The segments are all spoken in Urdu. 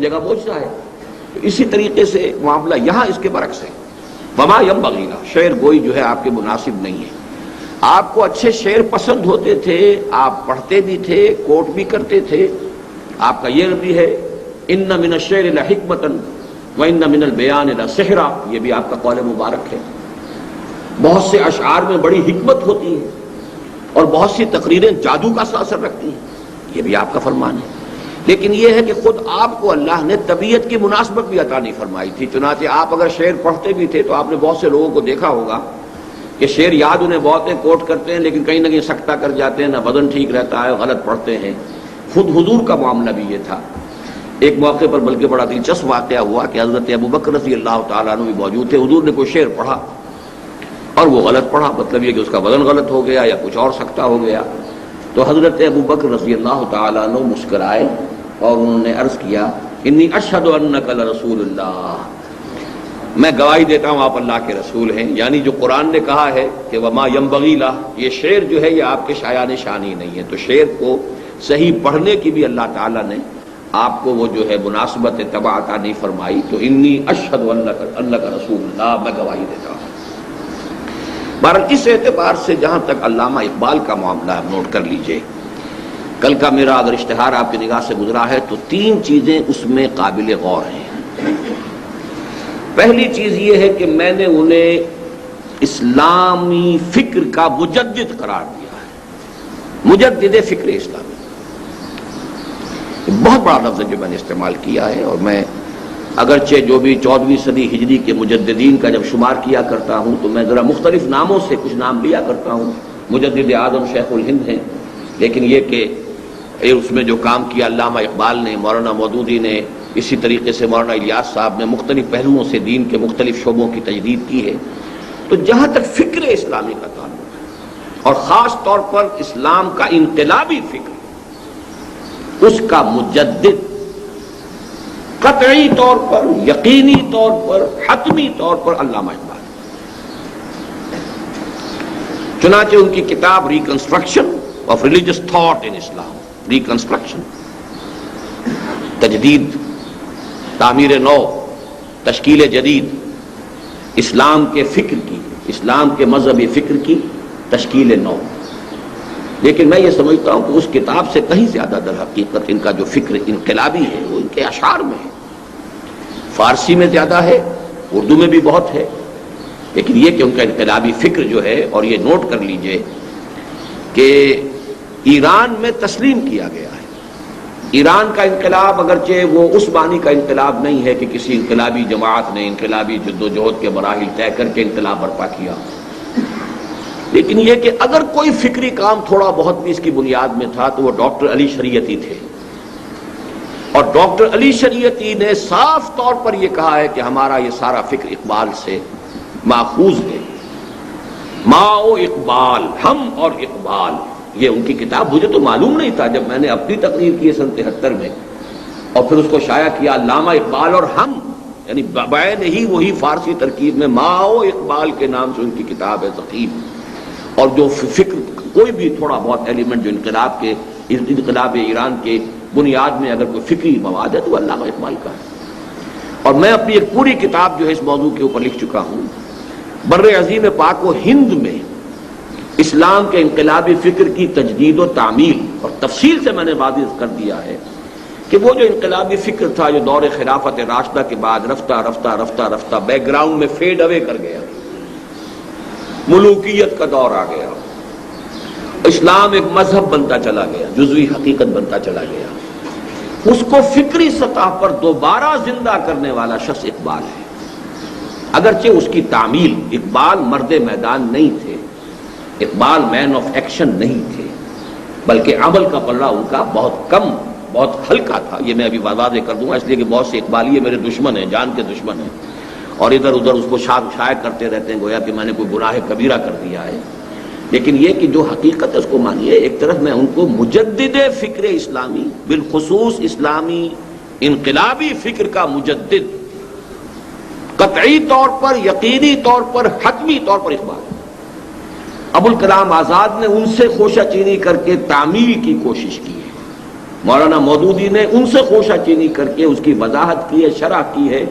جگہ پہنچتا ہے. تو اسی طریقے سے معاملہ یہاں اس کے برعکس ہے. وما ينبغي له، شعر گوئی جو ہے آپ کے مناسب نہیں ہے. آپ کو اچھے شعر پسند ہوتے تھے، آپ پڑھتے بھی تھے، کوٹ بھی کرتے تھے. آپ کا یہ بھی ہے ان من الشعر لحکمۃ وان من البیان لسحرا، یہ بھی آپ کا قول مبارک ہے. بہت سے اشعار میں بڑی حکمت ہوتی ہے اور بہت سی تقریریں جادو کا سا اثر رکھتی ہیں، یہ بھی آپ کا فرمان ہے. لیکن یہ ہے کہ خود آپ کو اللہ نے طبیعت کی مناسبت بھی عطا نہیں فرمائی تھی. چنانچہ آپ اگر شعر پڑھتے بھی تھے تو آپ نے بہت سے لوگوں کو دیکھا ہوگا کہ شعر یاد انہیں بہت ہیں، کوٹ کرتے ہیں، لیکن کہیں نہ کہیں سکتہ کر جاتے ہیں، نہ وزن ٹھیک رہتا ہے، غلط پڑھتے ہیں. خود حضور کا معاملہ بھی یہ تھا. ایک موقع پر بلکہ بڑا دلچسپ واقعہ ہوا کہ حضرت ابوبکر رضی اللہ تعالیٰ عنہ بھی موجود تھے. حضور نے کوئی شعر پڑھا اور وہ غلط پڑھا، مطلب یہ کہ اس کا وزن غلط ہو گیا یا کچھ اور سکتہ ہو گیا. تو حضرت ابوبکر رضی اللہ تعالیٰ عنہ مسکرائے اور انہوں نے عرض کیا انی اشہد انک لرسول اللہ، میں گواہی دیتا ہوں آپ اللہ کے رسول ہیں. یعنی جو قرآن نے کہا ہے کہ وما ینبغی لہ، یہ شعر جو ہے یہ آپ کے شایان شان ہی نہیں ہے. تو شعر کو صحیح پڑھنے کی بھی اللہ تعالیٰ نے آپ کو وہ جو ہے مناسبت تبع عطا نہیں فرمائی. تو انی اشہد انک رسول اللہ، میں گواہی دیتا ہوں. بہرحال اس اعتبار سے جہاں تک علامہ اقبال کا معاملہ آپ نوٹ کر لیجئے، کل کا میرا اگر اشتہار آپ کی نگاہ سے گزرا ہے تو 3 چیزیں اس میں قابل غور ہیں. پہلی چیز یہ ہے کہ میں نے انہیں اسلامی فکر کا مجدد قرار دیا ہے. مجدد فکر اسلامی بہت بڑا لفظ ہے جو میں نے استعمال کیا ہے. اور میں اگرچہ جو بھی 14ویں صدی ہجری کے مجددین کا جب شمار کیا کرتا ہوں تو میں ذرا مختلف ناموں سے کچھ نام لیا کرتا ہوں. مجدد اعظم شیخ الہند ہیں، لیکن یہ کہ اس میں جو کام کیا علامہ اقبال نے، مولانا مودودی نے، اسی طریقے سے مولانا الیاس صاحب نے مختلف پہلوؤں سے دین کے مختلف شعبوں کی تجدید کی ہے. تو جہاں تک فکر اسلامی کا تعلق ہے اور خاص طور پر اسلام کا انقلابی فکر، اس کا مجدد قطعی طور پر، یقینی طور پر، حتمی طور پر علامہ اقبال. چنانچہ ان کی کتاب reconstruction of religious thought in Islam, reconstruction, تجدید، تعمیر نو، تشکیل جدید، اسلام کے فکر کی، اسلام کے مذہبی فکر کی تشکیل نو. لیکن میں یہ سمجھتا ہوں کہ اس کتاب سے کہیں زیادہ در حقیقت ان کا جو فکر انقلابی ہے وہ ان کے اشعار میں ہے. فارسی میں زیادہ ہے، اردو میں بھی بہت ہے، لیکن یہ کہ ان کا انقلابی فکر جو ہے، اور یہ نوٹ کر لیجئے کہ ایران میں تسلیم کیا گیا ہے. ایران کا انقلاب اگرچہ وہ اس معنی کا انقلاب نہیں ہے کہ کسی انقلابی جماعت نے انقلابی جدوجہد کے مراحل طے کر کے انقلاب برپا کیا، لیکن یہ کہ اگر کوئی فکری کام تھوڑا بہت بھی اس کی بنیاد میں تھا تو وہ ڈاکٹر علی شریعتی تھے. اور ڈاکٹر علی شریعتی نے صاف طور پر یہ کہا ہے کہ ہمارا یہ سارا فکر اقبال سے ماخوذ ہے. ما و اقبال، ہم اور اقبال، یہ ان کی کتاب. مجھے تو معلوم نہیں تھا جب میں نے اپنی تقریر کی سن 73 میں اور پھر اس کو شائع کیا، علامہ اقبال اور ہم، یعنی بعین ہی وہی فارسی ترکیب میں ما و اقبال کے نام سے ان کی کتاب ہے ضخیم. اور جو فکر کوئی بھی تھوڑا بہت ایلیمنٹ جو انقلاب ایران کے بنیاد میں اگر کوئی فکری مواد ہے تو علامہ اقبال کا ہے. اور میں اپنی ایک پوری کتاب جو ہے اس موضوع کے اوپر لکھ چکا ہوں. بر عظیم پاک و ہند میں اسلام کے انقلابی فکر کی تجدید و تعمیل، اور تفصیل سے میں نے واضح کر دیا ہے کہ وہ جو انقلابی فکر تھا جو دور خلافت راشدہ کے بعد رفتہ رفتہ رفتہ رفتہ بیک گراؤنڈ میں فیڈ اوے کر گیا، ملوکیت کا دور آ گیا، اسلام ایک مذہب بنتا چلا گیا، جزوی حقیقت بنتا چلا گیا، اس کو فکری سطح پر دوبارہ زندہ کرنے والا شخص اقبال ہے. اگرچہ اس کی تعمیل، اقبال مرد میدان نہیں تھے، اقبال مین آف ایکشن نہیں تھے، بلکہ عمل کا پلڑا ان کا بہت کم، بہت ہلکا تھا. یہ میں ابھی واضح کر دوں گا، اس لیے کہ بہت سے اقبالیے میرے دشمن ہیں، جان کے دشمن ہیں، اور ادھر ادھر اس کو شائع کرتے رہتے ہیں گویا کہ میں نے کوئی گناہ کبیرہ کر دیا ہے. لیکن یہ کہ جو حقیقت ہے اس کو مانیے. ایک طرف میں ان کو مجدد فکر اسلامی، بالخصوص اسلامی انقلابی فکر کا مجدد، قطعی طور پر، یقینی طور پر، حتمی طور پر اقبال. ابوالکلام آزاد نے ان سے خوشہ چینی کر کے تعمیل کی کوشش کی ہے. مولانا مودودی نے ان سے خوشہ چینی کر کے اس کی وضاحت کی ہے، شرح کی ہے،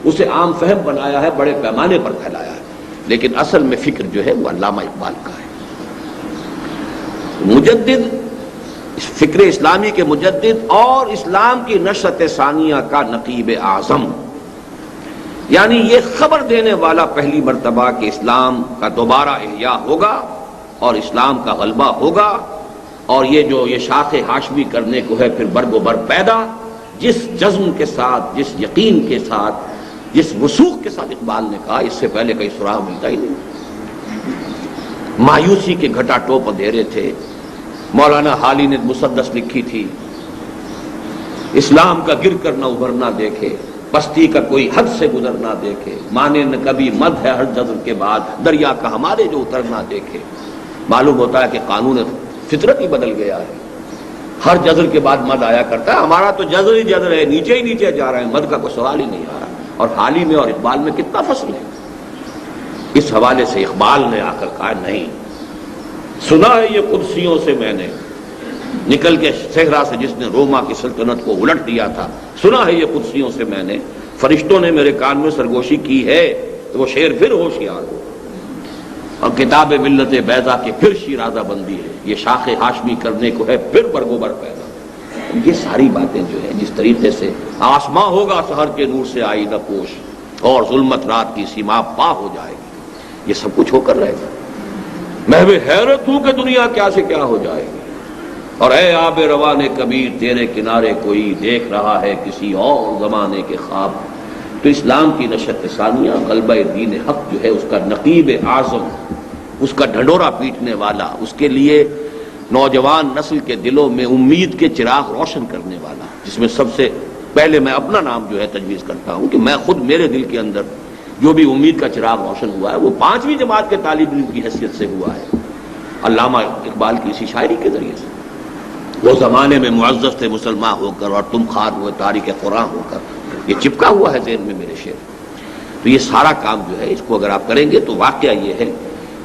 اسے عام فہم بنایا ہے، بڑے پیمانے پر پھیلایا ہے، لیکن اصل میں فکر جو ہے وہ علامہ اقبال کا ہے۔ مجدد، فکر اسلامی کے مجدد اور اسلام کی نشأت ثانیہ کا نقیب اعظم، یعنی یہ خبر دینے والا پہلی مرتبہ کہ اسلام کا دوبارہ احیاء ہوگا اور اسلام کا غلبہ ہوگا، اور یہ شاخ ہاشمی کرنے کو ہے پھر برگ و بر پیدا، جس جزم کے ساتھ، جس یقین کے ساتھ، جس وثوق کے ساتھ اقبال نے کہا، اس سے پہلے کہیں سراغ ملتا ہی نہیں۔ مایوسی کے گھٹا ٹوپ اندھیرے تھے، مولانا حالی نے مسدس لکھی تھی، اسلام کا گر کر نہ ابھرنا دیکھے، پستی کا کوئی حد سے گزر نہ دیکھے، مانے نہ کبھی مد ہے ہر جزر کے بعد، دریا کا ہمارے جو اترنا دیکھے۔ معلوم ہوتا ہے کہ قانون فطرت ہی بدل گیا ہے، ہر جزر کے بعد مد آیا کرتا ہے، ہمارا تو جزر ہی جزر ہے، نیچے ہی نیچے جا رہے ہیں، مد کا کوئی سوال ہی نہیں آ رہا۔ اور حالی میں اور اقبال میں کتنا فصل ہے۔ اس حوالے سے اقبال نے آ کر کہا نہیں، سنا ہے یہ قدسیوں سے میں نے، نکل کے صحرا سے جس نے روما کی سلطنت کو الٹ دیا تھا، سنا ہے یہ قدسیوں سے میں نے، فرشتوں نے میرے کان میں سرگوشی کی ہے، تو وہ شعر پھر ہوشیار ہو، اور کتاب ملت بیضا کی پھر شیرازہ بندی ہے، یہ شاخ ہاشمی کرنے کو ہے پھر برگ و بر پیدا۔ یہ ساری باتیں جو ہیں جس طریقے سے آسماں ہوگا سحر کے نور سے آئینہ پوش، اور ظلمت رات کی سیما پا ہو جائے گی، یہ سب کچھ ہو کر رہے گا۔ میں بھی حیرت ہوں کہ دنیا کیا سے کیا ہو جائے گی، اور اے آب روان کبیر تیرے کنارے کوئی دیکھ رہا ہے کسی اور زمانے کے خواب۔ تو اسلام کی نشأت ثانیہ، غلبہ دین حق جو ہے، اس کا نقیب اعظم، اس کا ڈھنڈورا پیٹنے والا، اس کے لیے نوجوان نسل کے دلوں میں امید کے چراغ روشن کرنے والا، جس میں سب سے پہلے میں اپنا نام جو ہے تجویز کرتا ہوں کہ میں خود، میرے دل کے اندر جو بھی امید کا چراغ روشن ہوا ہے وہ 5ویں جماعت کے طالب علم کی حیثیت سے ہوا ہے، علامہ اقبال کی اسی شاعری کے ذریعے سے۔ وہ زمانے میں معزز تھے مسلمان ہو کر، اور تم خوار ہوئے تاریخ قرآن ہو کر، یہ چپکا ہوا ہے ذہن میں میرے شعر۔ تو یہ سارا کام جو ہے، اس کو اگر آپ کریں گے تو واقعہ یہ ہے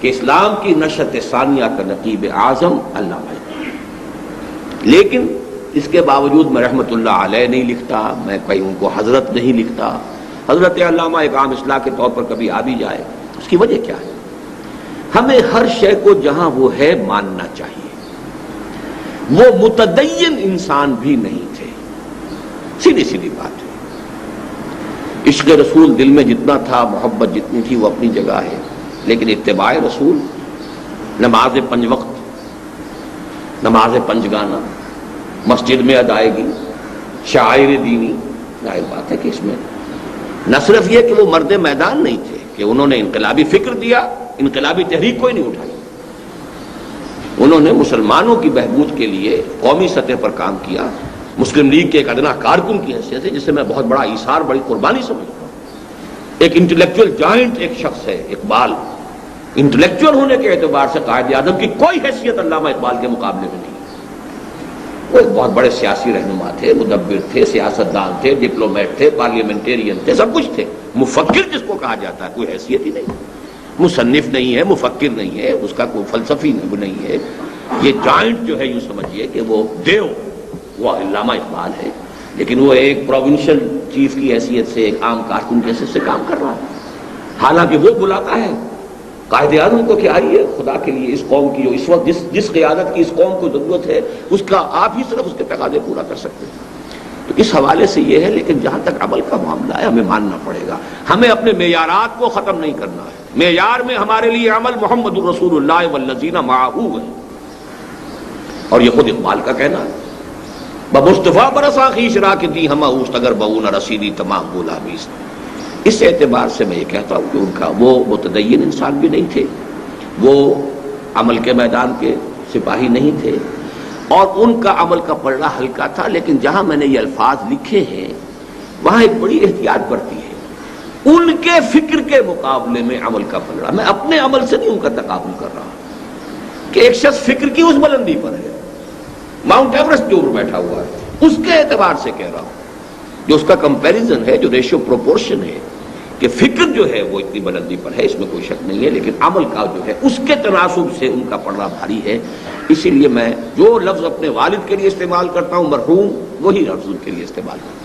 کہ اسلام کی نشأت ثانیہ کا نقیب اعظم علامہ اقبال۔ لیکن اس کے باوجود میں رحمت اللہ علیہ نہیں لکھتا، میں کہیں ان کو حضرت نہیں لکھتا، حضرت علامہ ایک عام اصطلاح کے طور پر کبھی آ بھی جائے۔ اس کی وجہ کیا ہے؟ ہمیں ہر شے کو جہاں وہ ہے ماننا چاہیے۔ وہ متدین انسان بھی نہیں تھے، سیدھی سیدھی بات ہے۔ عشق رسول دل میں جتنا تھا، محبت جتنی تھی، وہ اپنی جگہ ہے، لیکن اتباع رسول، نماز 5 وقت، نماز 5 گانا، مسجد میں ادائیگی، شاعر دینی، ظاہر بات ہے کہ اس میں نہ صرف یہ کہ وہ مرد میدان نہیں تھے کہ انہوں نے انقلابی فکر دیا، انقلابی تحریک کوئی نہیں اٹھائی، انہوں نے مسلمانوں کی بہبود کے لیے قومی سطح پر کام کیا، مسلم لیگ کے ایک ادنا کارکن کی حیثیت سے، جسے میں بہت بڑا ایثار، بڑی قربانی سمجھتا ہوں۔ ایک انٹلیکچوئل جائنٹ ایک شخص ہے اقبال، انٹلیکچوئل ہونے کے اعتبار سے قائد اعظم کی کوئی حیثیت علامہ اقبال کے مقابلے میں نہیں۔ وہ ایک بہت بڑے سیاسی رہنما تھے، مدبر تھے، سیاستدان تھے، ڈپلومیٹ تھے، پارلیمنٹیرین تھے، سب کچھ تھے۔ مفکر جس کو کہا جاتا ہے، کوئی حیثیت ہی نہیں، مصنف نہیں ہے، مفکر نہیں ہے، اس کا کوئی فلسفی نہیں ہے۔ یہ جوائنٹ جو ہے، یوں سمجھیے کہ وہ دیو، وہ علامہ اقبال ہے، لیکن وہ ایک پروونشل چیف کی حیثیت سے، ایک عام کارکن کی حیثیت سے کام کر رہا ہے۔ حالانکہ وہ بلاتا ہے قائد اعظم کو کہ آئیے خدا کے لیے اس قوم کی جو اس وقت جس قیادت کی اس قوم کو ضرورت ہے، اس کا آپ ہی صرف اس کے تقاضے پورا کر سکتے ہیں۔ تو اس حوالے سے یہ ہے، لیکن جہاں تک عمل کا معاملہ ہے، ہمیں ماننا پڑے گا، ہمیں اپنے معیارات کو ختم نہیں کرنا ہے۔ معیار میں ہمارے لیے عمل محمد الرسول اللہ والذین معہ ہے، اور یہ خود اقبال کا کہنا ہے، بمصطفیٰ برساں خویش را کہ دی ہمہ اوست اگر بہو نہ رسیدی تمام بولا بیست۔ اس اعتبار سے میں یہ کہتا ہوں کہ ان کا وہ متدین انسان بھی نہیں تھے، وہ عمل کے میدان کے سپاہی نہیں تھے، اور ان کا عمل کا پلڑا ہلکا تھا، لیکن جہاں میں نے یہ الفاظ لکھے ہیں وہاں ایک بڑی احتیاط برتی ہے۔ ان کے فکر کے مقابلے میں عمل کا پلڑا، میں اپنے عمل سے نہیں ان کا تقابل کر رہا کہ ایک شخص فکر کی اس بلندی پر ہے، ماؤنٹ ایورسٹ کے اوپر بیٹھا ہوا ہے، اس کے اعتبار سے کہہ رہا ہوں، جو اس کا کمپیریزن ہے، جو ریشو پروپورشن ہے کہ فکر جو ہے وہ اتنی بلندی پر ہے، اس میں کوئی شک نہیں ہے، لیکن عمل کا جو ہے اس کے تناسب سے ان کا پلڑا بھاری ہے۔ اسی لیے میں جو لفظ اپنے والد کے لیے استعمال کرتا ہوں مرحوم، وہی لفظ ان کے لیے استعمال کرتا ہوں۔